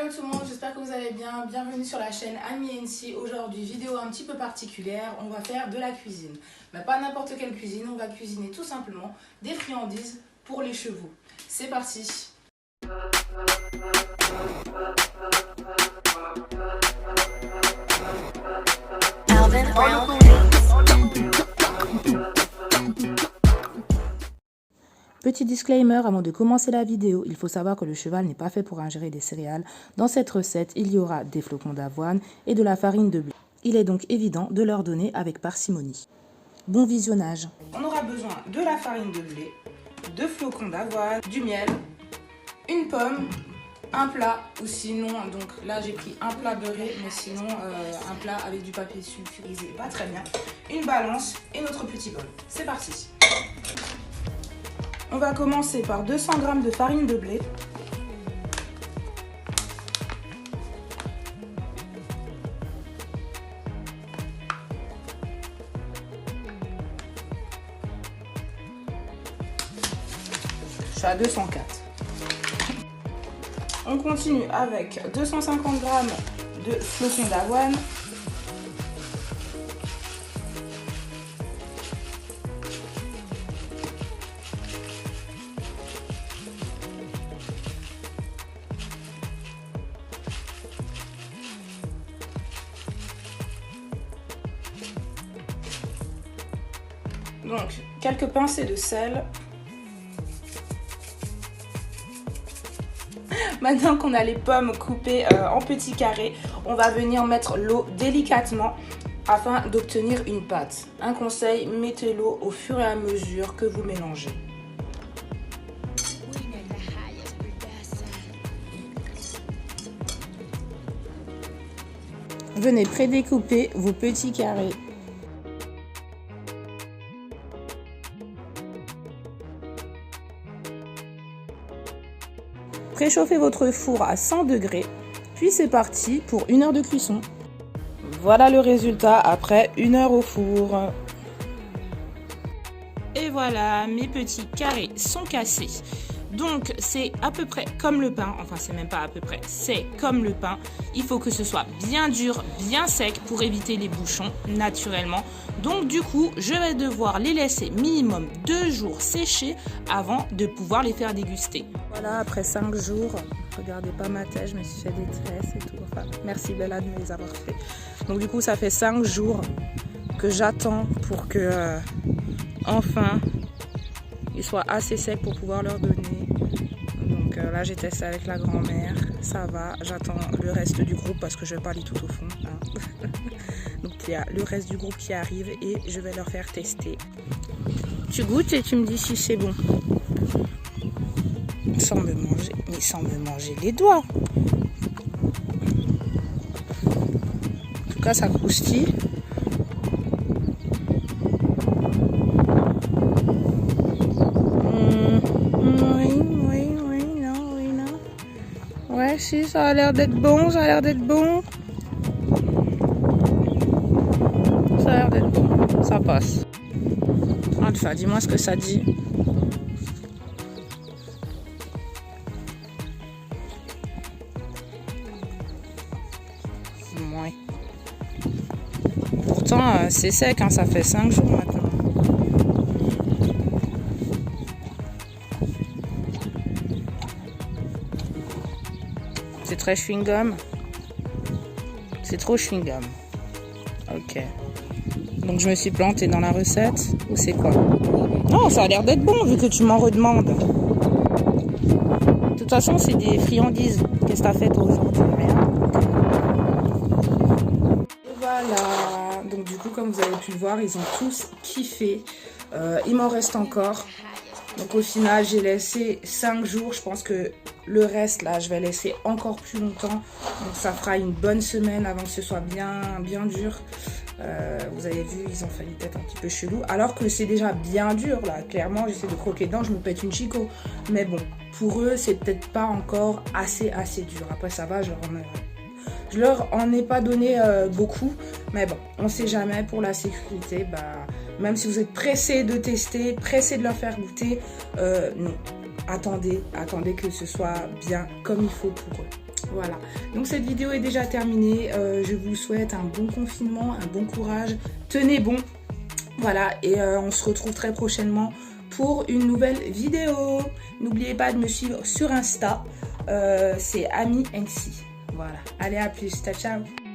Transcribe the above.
Hello tout le monde, j'espère que vous allez bien. Bienvenue sur la chaîne Ami NC. Aujourd'hui, vidéo un petit peu particulière. On va faire de la cuisine. Mais pas n'importe quelle cuisine, on va cuisiner tout simplement des friandises pour les chevaux. C'est parti. Petit disclaimer avant de commencer la vidéo, il faut savoir que le cheval n'est pas fait pour ingérer des céréales. Dans cette recette, il y aura des flocons d'avoine et de la farine de blé. Il est donc évident de leur donner avec parcimonie. Bon visionnage. On aura besoin de la farine de blé, de flocons d'avoine, du miel, une pomme, un plat ou sinon, donc là j'ai pris un plat beurré, mais sinon un plat avec du papier sulfurisé, pas très bien, une balance et notre petit bol. C'est parti. On va commencer par 200 g de farine de blé. Je suis à 204. On continue avec 250 g de flocons d'avoine. Donc, quelques pincées de sel. Maintenant qu'on a les pommes coupées en petits carrés, on va venir mettre l'eau délicatement afin d'obtenir une pâte. Un conseil, mettez l'eau au fur et à mesure que vous mélangez. Venez prédécouper vos petits carrés. Préchauffez votre four à 100 degrés, puis c'est parti pour 1 heure de cuisson. Voilà le résultat après 1 heure au four. Et voilà, mes petits carrés sont cassés. Donc c'est à peu près comme le pain, enfin c'est même pas à peu près, c'est comme le pain. Il faut que ce soit bien dur, bien sec pour éviter les bouchons naturellement. Donc du coup, je vais devoir les laisser minimum 2 jours sécher avant de pouvoir les faire déguster. Voilà, après 5 jours, regardez pas ma tête, je me suis fait des tresses et tout. Enfin, merci Bella de me les avoir fait. Donc du coup, ça fait 5 jours que j'attends pour que enfin ils soient assez secs pour pouvoir leur donner. Donc là j'ai testé avec la grand-mère, ça va, j'attends le reste du groupe parce que je vais pas aller tout au fond. Hein. Donc il y a le reste du groupe qui arrive et je vais leur faire tester. Tu goûtes et tu me dis si c'est bon. Sans me manger les doigts. En tout cas ça croustille. Ouais, si, ça a l'air d'être bon, Ça a l'air d'être bon, ça passe. Alpha, dis-moi ce que ça dit. Ouais. Pourtant, c'est sec, hein, ça fait 5 jours maintenant. C'est très chewing-gum. C'est trop chewing-gum. Ok. Donc je me suis plantée dans la recette. Ou c'est quoi? Non, ça a l'air d'être bon vu que tu m'en redemandes. De toute façon, c'est des friandises. Qu'est-ce que t'as fait toi aujourd'hui? Voilà. Donc du coup, comme vous avez pu le voir, ils ont tous kiffé. Il m'en reste encore. Donc au final, j'ai laissé 5 jours. Je pense que le reste, là, je vais laisser encore plus longtemps. Donc ça fera une bonne semaine avant que ce soit bien dur. Vous avez vu, ils ont failli être un petit peu chelou. Alors que c'est déjà bien dur, là. Clairement, j'essaie de croquer dedans, je me pète une chico. Mais bon, pour eux, c'est peut-être pas encore assez dur. Après, ça va, je leur en ai pas donné beaucoup. Mais bon, on sait jamais, pour la sécurité, même si vous êtes pressé de tester, pressé de leur faire goûter, non. Attendez que ce soit bien comme il faut pour eux. Voilà, donc cette vidéo est déjà terminée. Je vous souhaite un bon confinement, un bon courage. Tenez bon. Voilà, et on se retrouve très prochainement pour une nouvelle vidéo. N'oubliez pas de me suivre sur Insta. C'est AmiNC. Voilà, allez, à plus. Ciao, ciao.